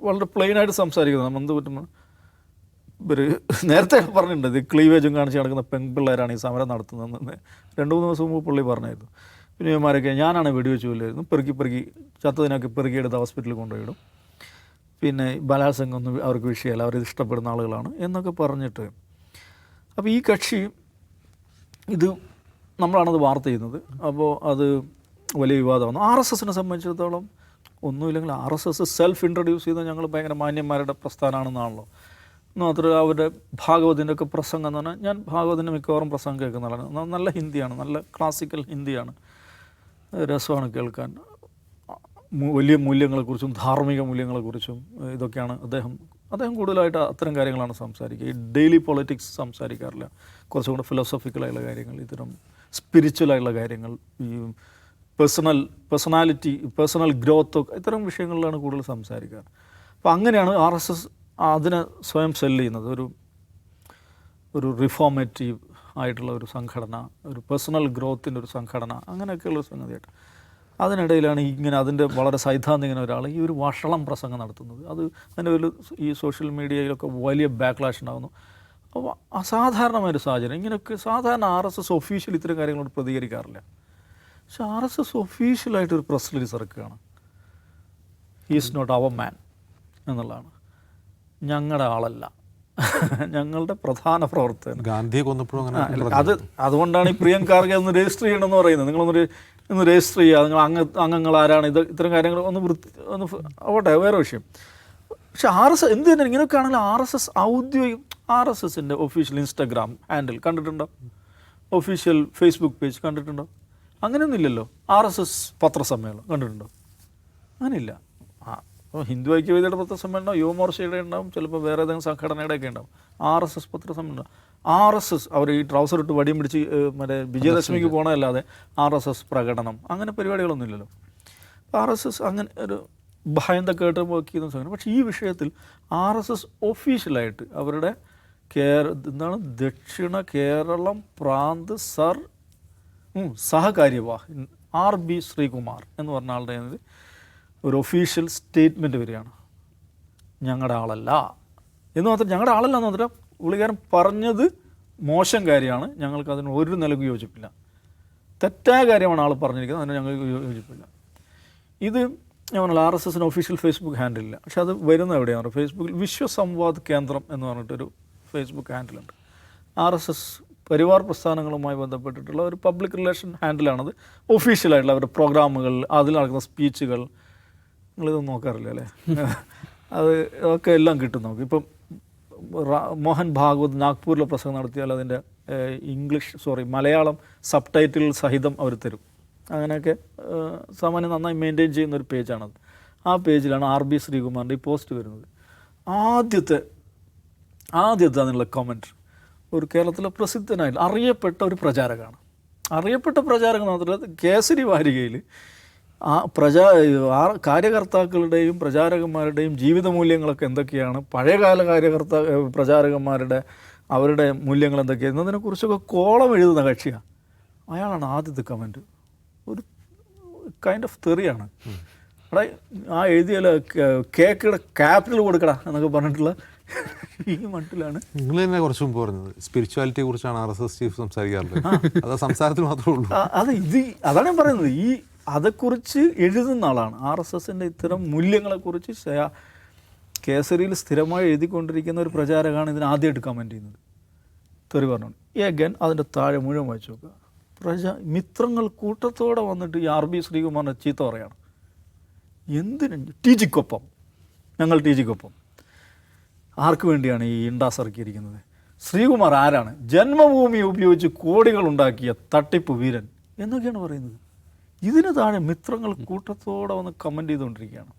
വളരെ പ്ലെയിനായിട്ട് സംസാരിക്കുന്നത്. നമ്മൾ എന്ത് പറ്റുമ്പോൾ ഇവർ നേരത്തെ പറഞ്ഞിട്ടുണ്ട്, ഇത് ക്ലീവേജും കാണിച്ച് നടക്കുന്ന പെൺപിള്ളേരാണ് ഈ സമരം നടത്തുന്നതെന്ന് 2-3 ദിവസം മുമ്പ് പുള്ളി പറഞ്ഞായിരുന്നു. പിന്നെ ഇവന്മാരൊക്കെ ഞാനാണ് വെടിവെച്ച് കൊല്ലായിരുന്നു, പെറുക്കി ചത്തതിനൊക്കെ പെറുക്കിയെടുത്ത് ഹോസ്പിറ്റലിൽ കൊണ്ടുപോയിടും, പിന്നെ ബലാത്സംഗം ഒന്നും അവർക്ക് വിഷയമല്ല, അവരിത് ഇഷ്ടപ്പെടുന്ന ആളുകളാണ് എന്നൊക്കെ പറഞ്ഞിട്ട്. അപ്പോൾ ഈ കക്ഷി ഇത് നമ്മളാണത് വാർത്ത ചെയ്യുന്നത്. അപ്പോൾ അത് വലിയ വിവാദമാണ്. RSSനെ സംബന്ധിച്ചിടത്തോളം ഒന്നുമില്ലെങ്കിൽ RSS സെൽഫ് ഇൻട്രൊഡ്യൂസ് ചെയ്ത ഞങ്ങൾ ഭയങ്കര മാന്യന്മാരുടെ പ്രസ്ഥാനമാണെന്നാണല്ലോ. മാത്രമല്ല അവരുടെ ഭാഗവതിൻ്റെ ഒക്കെ പ്രസംഗം എന്ന് പറഞ്ഞാൽ, ഞാൻ ഭാഗവതിൻ്റെ മിക്കവാറും പ്രസംഗം കേൾക്കുന്നതാണ്. നല്ല ഹിന്ദിയാണ്, നല്ല ക്ലാസിക്കൽ ഹിന്ദിയാണ്, രസമാണ് കേൾക്കാൻ. വലിയ മൂല്യങ്ങളെക്കുറിച്ചും ധാർമ്മിക മൂല്യങ്ങളെക്കുറിച്ചും ഇതൊക്കെയാണ് അദ്ദേഹം കൂടുതലായിട്ട് അത്തരം കാര്യങ്ങളാണ് സംസാരിക്കുക. ഈ ഡെയിലി പൊളിറ്റിക്സ് സംസാരിക്കാറില്ല, കുറച്ചും കൂടെ ഫിലോസഫിക്കലായുള്ള കാര്യങ്ങൾ, ഇത്തരം സ്പിരിച്വലായുള്ള കാര്യങ്ങൾ, ഈ പേഴ്സണൽ ഗ്രോത്ത്, ഇത്തരം വിഷയങ്ങളിലാണ് കൂടുതൽ സംസാരിക്കാറ്. അപ്പോൾ അങ്ങനെയാണ് RSS അതിനെ സ്വയം സെല്ല് ചെയ്യുന്നത്. ഒരു റിഫോർമേറ്റീവ് ആയിട്ടുള്ള ഒരു സംഘടന, ഒരു പേഴ്സണൽ ഗ്രോത്തിൻ്റെ ഒരു സംഘടന, അങ്ങനെയൊക്കെയുള്ള സംഗതിയായിട്ട്. അതിനിടയിലാണ് ഇങ്ങനെ അതിൻ്റെ വളരെ സൈദ്ധാന്തികന ഒരാൾ ഈ ഒരു വഷളം പ്രസംഗം നടത്തുന്നത്. അതിൻ്റെ ഒരു ഈ സോഷ്യൽ മീഡിയയിലൊക്കെ വലിയ ബാക്ക്ലാഷ് ഉണ്ടാകുന്നു. അപ്പോൾ അസാധാരണമായൊരു സാഹചര്യം. ഇങ്ങനെയൊക്കെ സാധാരണ RSS ഒഫീഷ്യൽ ഇത്തരം കാര്യങ്ങളോട് പ്രതികരിക്കാറില്ല. പക്ഷെ RSS ഒഫീഷ്യലായിട്ടൊരു പ്രസ് റിലീസ് ഇറക്കുകയാണ്, ഹീസ് നോട്ട് അവർ മാൻ എന്നുള്ളതാണ്. ഞങ്ങളുടെ ആളല്ല, ഞങ്ങളുടെ പ്രധാന പ്രവർത്തകൻ. ഗാന്ധിയെ കൊന്നപ്പോഴും അങ്ങനെ അതുകൊണ്ടാണ് ഈ പ്രിയങ്ക ഖാർഗെ ഒന്ന് രജിസ്റ്റർ ചെയ്യണമെന്ന് പറയുന്നത്. നിങ്ങളൊന്ന് രജിസ്റ്റർ ചെയ്യുക, നിങ്ങൾ അംഗങ്ങൾ ആരാണ്, ഇത്തരം കാര്യങ്ങൾ ഒന്ന് ആവട്ടെ, വേറെ വിഷയം. പക്ഷെ RSS എന്ത് തന്നെ ഇങ്ങനെയൊക്കെ ആണെങ്കിൽ RSSൻ്റെ ഒഫീഷ്യൽ ഇൻസ്റ്റാഗ്രാം ഹാൻഡിൽ കണ്ടിട്ടുണ്ടോ? ഒഫീഷ്യൽ ഫേസ്ബുക്ക് പേജ് കണ്ടിട്ടുണ്ടോ? അങ്ങനെയൊന്നും ഇല്ലല്ലോ. RSS പത്രസമ്മേളനം കണ്ടിട്ടുണ്ടോ? അങ്ങനെയില്ല. അപ്പോൾ ഹിന്ദു ഐക്യവേദിയുടെ പത്രസമ്മേളനം, യുവമോർച്ചയുടെ ഉണ്ടാവും, ചിലപ്പോൾ വേറെ ഏതെങ്കിലും സംഘടനയുടെയൊക്കെ ഉണ്ടാവും. RSS പത്രസമ്മേളനം, RSS അവർ ഈ ട്രൗസർ ഇട്ട് വടിയും പിടിച്ച് മറ്റേ വിജയദശമിക്ക് പോകണമല്ലാതെ RSS പ്രകടനം അങ്ങനെ പരിപാടികളൊന്നും ഇല്ലല്ലോ. RSS അങ്ങനെ ഒരു ഭയന്ത കേട്ട് നോക്കിയെന്ന് സംഘടന. പക്ഷേ ഈ വിഷയത്തിൽ RSS ഒഫീഷ്യലായിട്ട് അവരുടെ ദക്ഷിണ കേരളം പ്രാന്ത് സഹകാര്യവാഹ് RB ശ്രീകുമാർ എന്ന് പറഞ്ഞ ആളുടെ ഒരു ഒഫീഷ്യൽ സ്റ്റേറ്റ്മെൻറ്റ് വരികയാണ്, ഞങ്ങളുടെ ആളല്ല എന്ന് മാത്രം. ഞങ്ങളുടെ ആളല്ല എന്ന് മാത്രം പുള്ളിക്കാരൻ പറഞ്ഞത് മോശം കാര്യമാണ്, ഞങ്ങൾക്ക് അതിന് ഒരു നിലയ്ക്ക് യോജിപ്പില്ല. തെറ്റായ കാര്യമാണ് ആൾ പറഞ്ഞിരിക്കുന്നത്, അതിന് ഞങ്ങൾക്ക് യോജിപ്പില്ല. ഇത് ഞാൻ പറഞ്ഞാൽ RSSന് ഒഫീഷ്യൽ ഫേസ്ബുക്ക് ഹാൻഡിലില്ല. പക്ഷെ അത് വരുന്നത് എവിടെയാണ്? ഫേസ്ബുക്കിൽ വിശ്വസംവാദ് കേന്ദ്രം എന്ന് പറഞ്ഞിട്ടൊരു ഫേസ്ബുക്ക് ഹാൻഡിലുണ്ട്. RSS പരിവാർ പ്രസ്ഥാനങ്ങളുമായി ബന്ധപ്പെട്ടിട്ടുള്ള ഒരു പബ്ലിക് റിലേഷൻ ഹാൻഡിലാണത്. ഒഫീഷ്യലായിട്ടുള്ള അവരുടെ പ്രോഗ്രാമുകൾ, അതിൽ നടക്കുന്ന സ്പീച്ചുകൾ, നിങ്ങളിതൊന്നും നോക്കാറില്ല അല്ലേ? അത് ഒക്കെ എല്ലാം കിട്ടും നമുക്ക്. ഇപ്പം മോഹൻ ഭാഗവത് നാഗ്പൂരിലെ പ്രസംഗം നടത്തിയാൽ അതിൻ്റെ മലയാളം സബ് ടൈറ്റിൽ സഹിതം അവർ തരും. അങ്ങനെയൊക്കെ സാമാന്യം നന്നായി മെയിൻറ്റെയിൻ ചെയ്യുന്നൊരു പേജാണത്. ആ പേജിലാണ് RB ശ്രീകുമാറിൻ്റെ ഈ പോസ്റ്റ് വരുന്നത്. ആദ്യത്തെ അതിനുള്ള കമൻറ്റ് ഒരു കേരളത്തിലെ പ്രസിദ്ധനായിട്ട് അറിയപ്പെട്ട ഒരു പ്രചാരകമാണ്. അറിയപ്പെട്ട പ്രചാരകൻ മാത്രമല്ല, കേസരി വാരികയിൽ കാര്യകർത്താക്കളുടെയും പ്രചാരകന്മാരുടെയും ജീവിത മൂല്യങ്ങളൊക്കെ എന്തൊക്കെയാണ്, പഴയകാല പ്രചാരകന്മാരുടെ അവരുടെ മൂല്യങ്ങൾ എന്തൊക്കെയാണ് എന്നതിനെക്കുറിച്ചൊക്കെ കോളം എഴുതുന്ന കക്ഷിയാണ്. അയാളാണ് ആദ്യത്തെ കമൻറ്റ്. ഒരു കൈൻഡ് ഓഫ് തെറിയാണ്. അവിടെ ആ എഴുതിയാൽ കേക്കിയുടെ ക്യാപിറ്റൽ കൊടുക്കടാ എന്നൊക്കെ പറഞ്ഞിട്ടുള്ള ഈ മട്ടിലാണ്. നിങ്ങൾ തന്നെ കുറച്ച് മുമ്പ് പറഞ്ഞത് സ്പിരിച്വാലിറ്റിയെ കുറിച്ചാണ് RSS ചീഫ് സംസാരിക്കാറുള്ളത്. അത് സംസാരത്തിൽ മാത്രമേ ഉള്ളൂ. അതാണ് ഞാൻ പറയുന്നത്. അതേക്കുറിച്ച് എഴുതുന്ന ആളാണ്. RSSൻ്റെ ഇത്തരം മൂല്യങ്ങളെക്കുറിച്ച് കേസരിയിൽ സ്ഥിരമായി എഴുതിക്കൊണ്ടിരിക്കുന്ന ഒരു പ്രചാരകമാണ് ഇതിന് ആദ്യമായിട്ട് കമൻറ്റ് ചെയ്യുന്നത്. തെറി പറഞ്ഞു. എഗൻ അതിൻ്റെ താഴെ മുഴുവൻ വായിച്ചു നോക്കുക. മിത്രങ്ങൾ കൂട്ടത്തോടെ വന്നിട്ട് ഈ RB ശ്രീകുമാറിനെ ചീത്ത പറയാണ്. എന്തിനു? TGക്കൊപ്പം, ഞങ്ങൾ TGക്കൊപ്പം. ആർക്ക് വേണ്ടിയാണ് ഈ ഇണ്ടാസ് ഇറക്കിയിരിക്കുന്നത്? ശ്രീകുമാർ ആരാണ്? ജന്മഭൂമി ഉപയോഗിച്ച് കോടികൾ ഉണ്ടാക്കിയ തട്ടിപ്പ് വീരൻ എന്നൊക്കെയാണ് പറയുന്നത്. ഇതിന് താഴെ മിത്രങ്ങൾ കൂട്ടത്തോടെ വന്ന് കമൻറ്റ് ചെയ്തുകൊണ്ടിരിക്കുകയാണ്.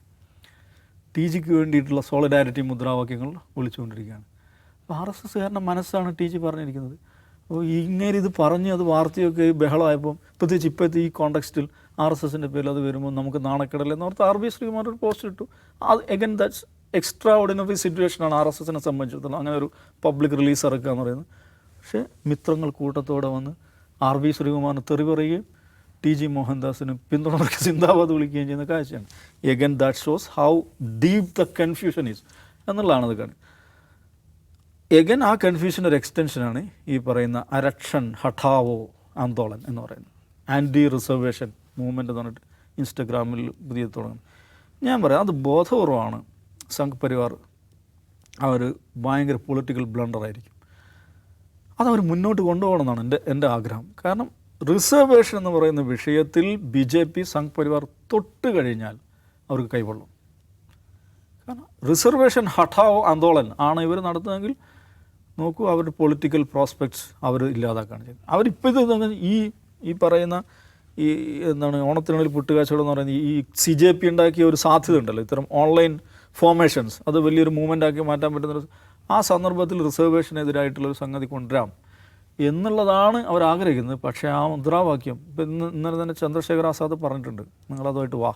TGക്ക് വേണ്ടിയിട്ടുള്ള സോളിഡാരിറ്റി മുദ്രാവാക്യങ്ങൾ വിളിച്ചുകൊണ്ടിരിക്കുകയാണ്. അപ്പോൾ RSSകാരൻ്റെ മനസ്സാണ് TG പറഞ്ഞിരിക്കുന്നത്. അപ്പോൾ ഇങ്ങനെ ഇത് പറഞ്ഞ് അത് വാർത്തയൊക്കെ ബഹളമായപ്പോൾ, പ്രത്യേകിച്ച് ഇപ്പോഴത്തെ ഈ കോണ്ടെക്സ്റ്റിൽ RSSൻ്റെ പേരിൽ അത് വരുമ്പോൾ നമുക്ക് നാണക്കേടല്ലെന്ന് ഓർത്ത് RB ശ്രീകുമാർ ഒരു പോസ്റ്റ് ഇട്ടു. അത് എഗൻ ദാറ്റ്സ് എക്സ്ട്രാ ഓർഡിനറി സിറ്റുവേഷനാണ് RSSനെ സംബന്ധിച്ചിടത്തോളം അങ്ങനെ ഒരു പബ്ലിക് റിലീസ് ഇറക്കുക എന്ന് പറയുന്നത്. പക്ഷേ മിത്രങ്ങൾ കൂട്ടത്തോടെ വന്ന് RB ശ്രീകുമാറിന് തെറി പറയുകയും TG മോഹൻദാസിന് പിന്തുണ സിന്ദാബാദ് വിളിക്കുകയും ചെയ്യുന്ന കാഴ്ചയാണ്. Again that shows how deep the confusion is എന്നുള്ളതാണ് അത് കാണുന്നത്. എഗൻ ആ കൺഫ്യൂഷൻ്റെ ഒരു എക്സ്റ്റൻഷനാണ് ഈ പറയുന്ന അരക്ഷൻ ഹഠാവോ ആന്തോളൻ എന്ന് പറയുന്നത്. ആൻറ്റി റിസർവേഷൻ മൂവ്മെൻറ്റ് എന്ന് പറഞ്ഞിട്ട് ഇൻസ്റ്റഗ്രാമിൽ പുതിയ തുടങ്ങുന്നത്. ഞാൻ പറയാം, അത് ബോധപൂർവമാണ്. സംഘ് പരിവാർ അവർ ഭയങ്കര പൊളിറ്റിക്കൽ ബ്ലണ്ടറായിരിക്കും. അതവർ മുന്നോട്ട് കൊണ്ടുപോകണമെന്നാണ് എൻ്റെ ആഗ്രഹം. കാരണം റിസർവേഷൻ എന്ന് പറയുന്ന വിഷയത്തിൽ BJP സംഘ് പരിവാർ തൊട്ട് കഴിഞ്ഞാൽ അവർക്ക് കൈകൊള്ളും. കാരണം റിസർവേഷൻ ഹഠാവോ ആന്തോളൻ ആണ് ഇവർ നടത്തുന്നതെങ്കിൽ നോക്കൂ, അവരുടെ പൊളിറ്റിക്കൽ പ്രോസ്പെക്ട്സ് അവർ ഇല്ലാതാക്കുകയാണ് ചെയ്യുന്നത്. അവരിപ്പോൾ ഈ പറയുന്ന ഈ ഓണത്തിനുള്ളിൽ പുട്ടുകാച്ചവടം എന്ന് പറയുന്നത് ഈ CJP ഉണ്ടാക്കിയ ഒരു സാധ്യത ഉണ്ടല്ലോ, ഇത്തരം ഓൺലൈൻ ഫോർമേഷൻസ്, അത് വലിയൊരു മൂവ്മെൻ്റ് ആക്കി മാറ്റാൻ പറ്റുന്ന ആ സന്ദർഭത്തിൽ റിസർവേഷനെതിരായിട്ടുള്ളൊരു സംഗതി കൊണ്ടുവരാം എന്നുള്ളതാണ് അവർ ആഗ്രഹിക്കുന്നത്. പക്ഷേ ആ മുദ്രാവാക്യം ഇപ്പം ഇന്നലെ തന്നെ ചന്ദ്രശേഖർ ആസാദ് പറഞ്ഞിട്ടുണ്ട്, നിങ്ങളതുമായിട്ട് വാ,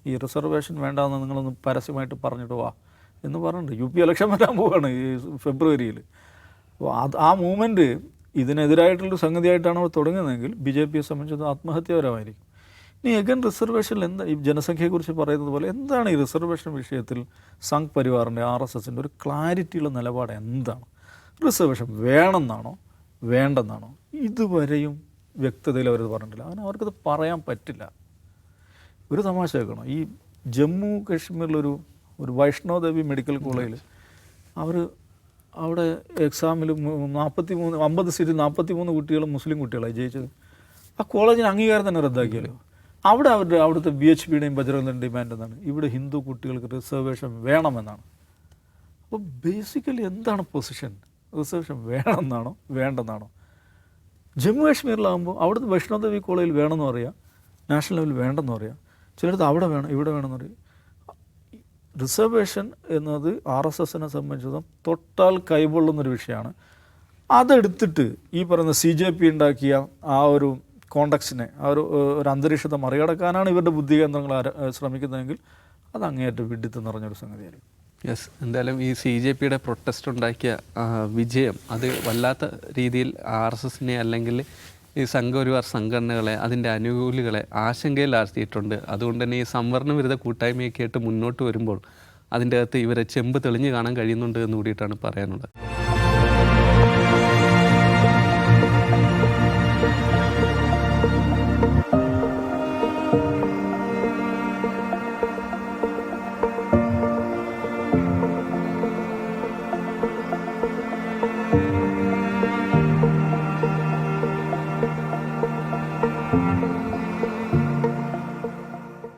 ഈ റിസർവേഷൻ വേണ്ടാന്ന് നിങ്ങളൊന്ന് പരസ്യമായിട്ട് പറഞ്ഞിട്ട് വാ എന്ന് പറഞ്ഞിട്ടുണ്ട്. UP ഇലക്ഷൻ വരാൻ പോവുകയാണ് ഈ ഫെബ്രുവരിയിൽ. അപ്പോൾ ആ മൂവ്മെൻറ്റ് ഇതിനെതിരായിട്ടുള്ളൊരു സംഗതിയായിട്ടാണ് അവർ തുടങ്ങുന്നതെങ്കിൽ BJPയെ സംബന്ധിച്ചത് ആത്മഹത്യാപരമായിരിക്കും. ഇനി എഗൻ റിസർവേഷനിൽ ഈ ജനസംഖ്യയെക്കുറിച്ച് പറയുന്നത് പോലെ എന്താണ് ഈ റിസർവേഷൻ വിഷയത്തിൽ സംഘ് പരിവാറിൻ്റെ RSSൻ്റെ ഒരു ക്ലാരിറ്റിയുള്ള നിലപാട് എന്താണ്? റിസർവേഷൻ വേണമെന്നാണോ വേണ്ടെന്നാണോ? ഇതുവരെയും വ്യക്തതയിൽ അവർ പറഞ്ഞിട്ടില്ല. അങ്ങനെ അവർക്കത് പറയാൻ പറ്റില്ല. ഒരു തമാശ കേൾക്കണം, ഈ ജമ്മു കാശ്മീരിലൊരു വൈഷ്ണോദേവി മെഡിക്കൽ കോളേജിൽ അവിടെ എക്സാമിൽ 50 സീറ്റിൽ 43 കുട്ടികളും മുസ്ലിം കുട്ടികളായി ജയിച്ചത്. ആ കോളേജിന് അംഗീകാരം തന്നെ റദ്ദാക്കിയല്ലോ. അവിടുത്തെ BHPയുടെയും ബജറംഗിൻ്റെയും ഡിമാൻഡ് എന്താണ്? ഇവിടെ ഹിന്ദു കുട്ടികൾക്ക് റിസർവേഷൻ വേണമെന്നാണ്. അപ്പോൾ ബേസിക്കലി എന്താണ് പൊസിഷൻ? റിസർവേഷൻ വേണമെന്നാണോ വേണ്ടെന്നാണോ? ജമ്മു കാശ്മീരിലാകുമ്പോൾ അവിടുത്തെ വൈഷ്ണോദേവി കോളേജിൽ വേണമെന്ന് പറയാം, നാഷണൽ ലെവലിൽ വേണ്ടെന്ന് പറയാം, ചിലടത്ത് അവിടെ വേണം ഇവിടെ വേണമെന്ന് പറയും. റിസർവേഷൻ എന്നത് RSSനെ സംബന്ധിച്ചിടത്തോളം തൊട്ടാൽ കൈകൊള്ളുന്നൊരു വിഷയമാണ്. അതെടുത്തിട്ട് ഈ പറയുന്ന CJP ഉണ്ടാക്കിയ ആ ഒരു കോണ്ടക്സിനെ, ആ ഒരു അന്തരീക്ഷത്തെ മറികടക്കാനാണ് ഇവരുടെ ബുദ്ധികേന്ദ്രങ്ങൾ ശ്രമിക്കുന്നതെങ്കിൽ അത് അങ്ങേയറ്റം വിഡിത്തം നിറഞ്ഞൊരു സംഗതിയായിരിക്കും. യെസ്, എന്തായാലും ഈ CJPയുടെ പ്രൊട്ടസ്റ്റ് ഉണ്ടാക്കിയ വിജയം അത് വല്ലാത്ത രീതിയിൽ RSSനെ അല്ലെങ്കിൽ ഈ സംഘപരിവാർ സംഘടനകളെ അതിൻ്റെ അനുകൂലികളെ ആശങ്കയിലാഴ്ത്തിയിട്ടുണ്ട്. അതുകൊണ്ട് തന്നെ ഈ സംവരണ വിരുദ്ധ കൂട്ടായ്മയൊക്കെ ആയിട്ട് മുന്നോട്ട് വരുമ്പോൾ അതിൻ്റെ അകത്ത് ഇവരെ ചെമ്പ് തെളിഞ്ഞ് കാണാൻ കഴിയുന്നുണ്ട് എന്ന് കൂടിയിട്ടാണ് പറയാനുള്ളത്.